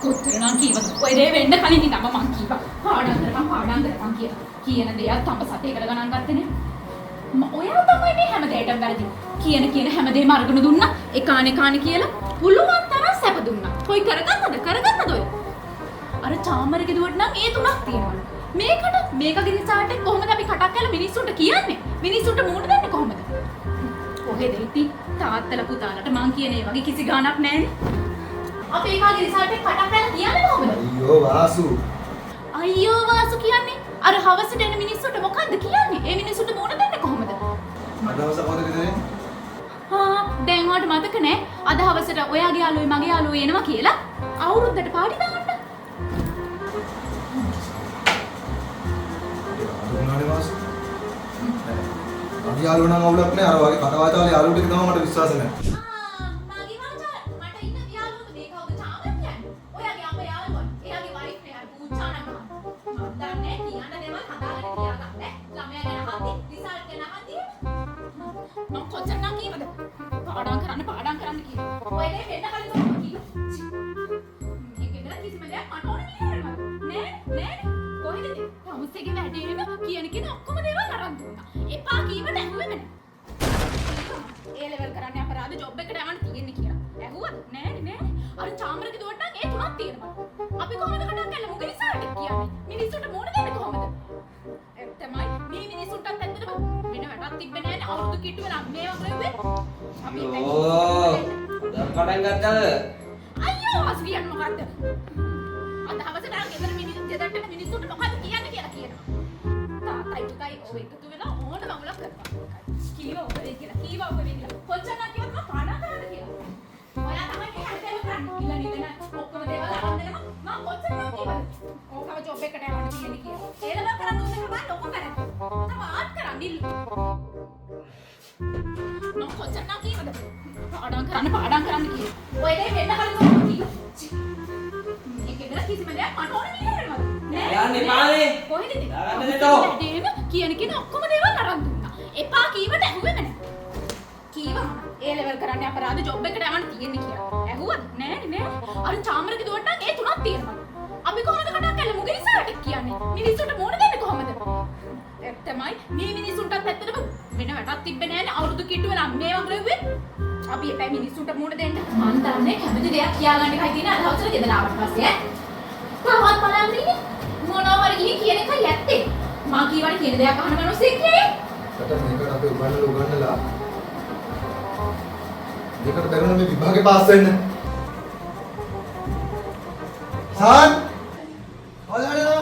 කොතරම් කීවද ඔය දේ වෙන්න කලින් ඉඳන්ම මං කීවා පාඩම් කරපන් කියලා. කියන දේත් තඹ සතේකට ගණන් ගත්තේ නේ. ඔයා තමයි මේ හැම දෙයකටම වැරදි. කියන හැම දෙයක්ම අරගෙන දුන්නා. කාණේ කියලා පුළුවන් තරම් සැප දුන්නා. කොයි කරගන්නද ඔය? අර චාමරගේ දුවට නම් ඒ තුනක් තියෙනවා. මේකගේ රිසාට් එක කොහොමද අපි කටක් කරලා මිනිස්සුන්ට කියන්නේ? මිනිස්සුන්ට මූණ දෙන්නේ කොහොමද? කොහෙද ඉතින් තාත්තලා පුතාලට මං කියන ඒ වගේ කිසි ගාණක් නැහැනේ. අපේ කාගේ රිසාට් එක කටක් කරලා කියන්නේ කොහොමද? අයියෝ වාසු කියන්නේ අර හවසට එන මිනිස්සුන්ට මොකද්ද කියන්නේ? ඒ මිනිස්සුන්ට මූණ දෙන්නේ කොහොමද? දවස කොහොමද දෙන්නේ? දැන් වට මතක නෑ අද හවසට ඔයාගේ යාළුවෝ මගේ යාළුවෝ එනවා කියලා අවුරුද්දට පාටි දාන්න. අදුනානේ වාසු. අපි යාළුවෝ නම් අවුලක් නෑ. අර වගේ කටවාතාවල යාළුවෝ ටික තමයි මට විශ්වාස නෑ. පාඩම් කරන්න කියලා. ඔය දේ වෙන්න කලින් මම කිව්වා. මේක ඉඳලා කිසිම දෙයක් මට ඕන නෑ. කොහෙද ඉතින්? හවුස් එකේ වැඩේම කියන ඔක්කොම දේවල් අරන් දුන්නා. එපා කීවට ඇහුවෙම නෑ. ඒ ලෙවල් කරන්නේ අපරාධ ජොබ් එකට යවන්න තියෙන්නේ කියලා. ඇහුවද? නෑනේ. අර චාමරගේ දුවට නම් ඒ තුනක් තියෙනවා. අපි කොහොමද කඩක් කරලා මුගේ රිසල්ට් එක කියන්නේ? මිනිස්සුන්ට මූණ දෙන්නේ කොහොමද? තමයි මේ මිනිස්සුන්ටත් ඇත්තටම වෙන වැඩක් තිබ්බේ නෑනේ. අවුරුදු කිට්ටු වෙලා මේ වගේ අපි දැන් පටන් ගත්තද? අයියෝ වාසු කියන්නේ මොකද්ද? අද හවසට ආ ගෙදර මිනිස්සුන්ට මොකද්ද කියන්නේ කියලා කියනවා. තාත්තයි පුතයි ඔය එකතු වෙලා ඕන මඟුලක් කරපන්. කීවා ඔබ කියලා. කොච්චරක් කිව්වද මම පාඩම් කරන්න කියලා. ඔයා තමයි මේ හැදෙන්න කරන්නේ. ඉල්ල නිදන ඔක්කොම දේවල් අරන් දෙනවා. මම කොච්චරක් කිව්වද? ඕකව ජොබ් එකට යවන්න තියෙන්නේ කියලා. ඒලම කරන්න ඕනේ බෑ ඔක්කොම කරන්නේ. තව ආත් කරන්න ඉල්ල. මම කොච්චරක් කිව්වද? පාඩම් කරන්න කියලා. ඔය දේ වෙන්න කලින් මම කිව්වා. මේකේද කිසිම දෙයක් මට ඕන නෑ. යන්නේ පානේ. කොහෙද ඉතින්? දාගන්න දෙන්න. කියන ඔක්කොම දේවල් අරන් දුන්නා. එපා කීවට ඇහුවෙම නෑ. කීවා ඒ ලෙවල් කරන්නේ අපරාධ ජොබ් එකට යවන්න තියෙන්නේ කියලා. ඇහුවද? නෑනේ. අර චාමරගේ දුවට නම් ඒ තුනක් තියෙනවා. අපි කොහොමද කටක් කරලා මුගේ රිසල්ට් එක කියන්නේ? මිනිස්සුන්ට මූණ දෙන්නේ කොහොමද? තමයි මේ මිනිස්සුන්ටත් ඇත්තටම වෙන වැඩක් තිබ්බේ නෑනේ. අවුරුදු කිට්ටු වෙලා මේ වගේ වෙන්නේ. අපි එපැයි මිනිස්සුන්ට මූණ දෙන්න. මන් දන්නේ කැමති දෙයක් කියාගන්න එකයි තියෙන්නේ අද හවසට ගෙදර ආවට පස්සේ ඈ. තවත් බලන්න ඉන්නේ. මොනවා වගේ ගිහින් කියන එකයි ඇත්තේ. මං කීවට කියන දෙයක් අහන මිනිස්සෙක් නේ. මට මේකට අපි උගන්නලා දෙකට බැලුණා මේ විභාගේ පාස් වෙන්න. සාන් ඔයාලා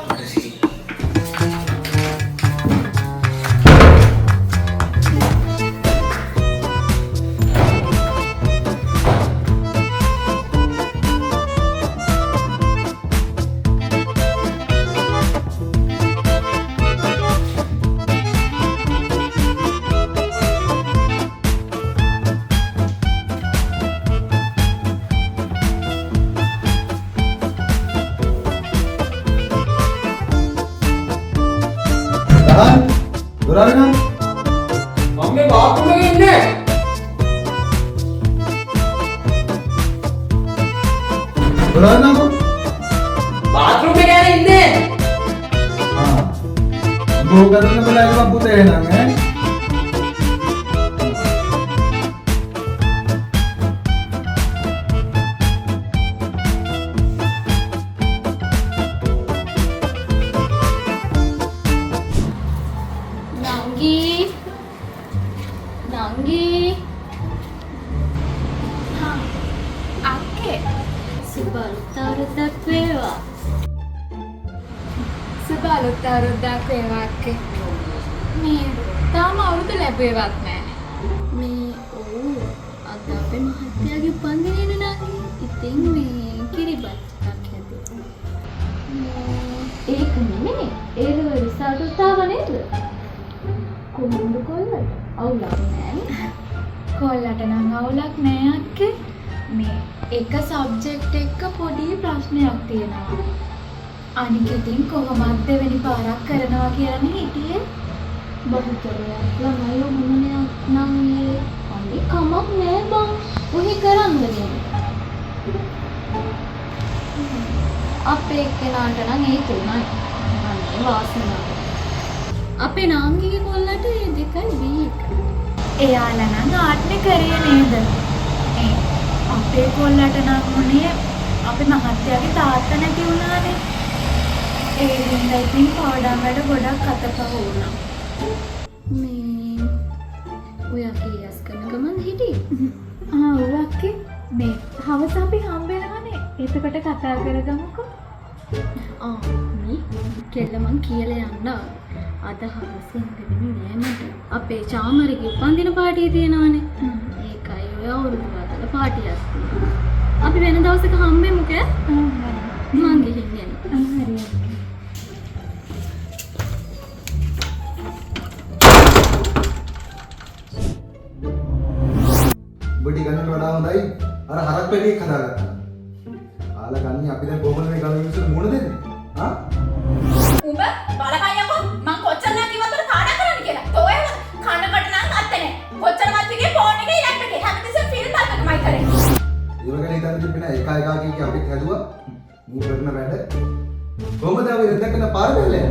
දුරාරිනා මම මේ බාත්රූම් එකේ ඉන්නේ. දුරාරිනා බාත්රූම් එකේ ඉන්නේ. බෝගරන බලයිවා පුතේ නං ඈ. නංගි අක්කේ සුබ උත්තරයක් වේවා. අලුත් අවුරුද්දක් වේවා අක්කේ. මේ තාම අවුරුදු ලැබුවේවත් නැහැ. මේ අද අපේ මහත්තයාගේ උපන්දිනේන නංගි. ඉතින් මේ කිරිබත් එකක් හැදුවා. ඒක නෙමෙයි. ඒක රිසල්ට් ආව නේද? කොහොමද කොල්ලට? අවුලක් නෑනේ. කොල්ලට නම් අවුලක් නෑ අක්කේ. මේ එක සබ්ජෙක්ට් එක පොඩි ප්‍රශ්නයක් තියෙනවා. අනික ඉතින් කොහොමද දෙවෙනි පාරක් කරනවා කියලානේ හිටියේ. බහුතරයක් ළමයි මොනනේ නම් මේ අනේ කමක් නෑ බං. ඔහි කරන්න දෙන්නේ. අපේ කෙනාට නම් ඒක උනයි. අනේ වාසනාව. අපේ නාංගිගේ කොල්ලට ඒ දෙකයි වීක්. එයාලා නම් ආට්නේ කරේ නේද? මේ අපේ කොල්ලට නම් මොනේ අපේ මහත්තයාගේ තාත්තා නැති වුණානේ. ඒ හින්දා ඉතින් පාඩම් වල ගොඩක් අතපහ වුණා. මේ ඔයා කීයස් කරන ගමන් හිටියේ? ඔව් අක්කේ. මේ හවස අපි හම්බ වෙනවනේ. එතකොට කතා කරගමුකෝ. මේ කෙල්ල මං කියලා යන්න අද හවසින් දෙන්නේ නෑ මට. අපේ චාමරිගේ උපන්දින පාටිය තියෙනවනේ. ඒකයි ඔය අවුරුදු වල පාටියක් තියෙනවා. අපි වෙන දවසක හම්බෙමු කෑ. මං ගිහින් යනවා. හරි. ඔබට ගන්නට වඩා හොඳයි අර හරක් පැටියෙක් හදාගත්තා. කාලා ගන්නේ අපි දැන් කොහොමද මේ ගම මිනිස්සුන්ට මුණ දෙන්නේ? හා? උඹ බලපයියකෝ මං කොච්චරලා කිව්වද පාඩම් කරන්න කියලා. තෝයල කනකට නම් අත්තේ නැහැ. කොච්චරවත් එකේ ෆෝන් එකේ ලැප් එකේ හැමතිස්සෙම ෆිල්ම් බලන්නමයි කරේ. ඒව ගැන හිතන්න තිබෙන එක කී අපිත් හැදුවා. මූ කරන වැඩ. කොහොමද අපි රෙද්දකන පාර බැලේ?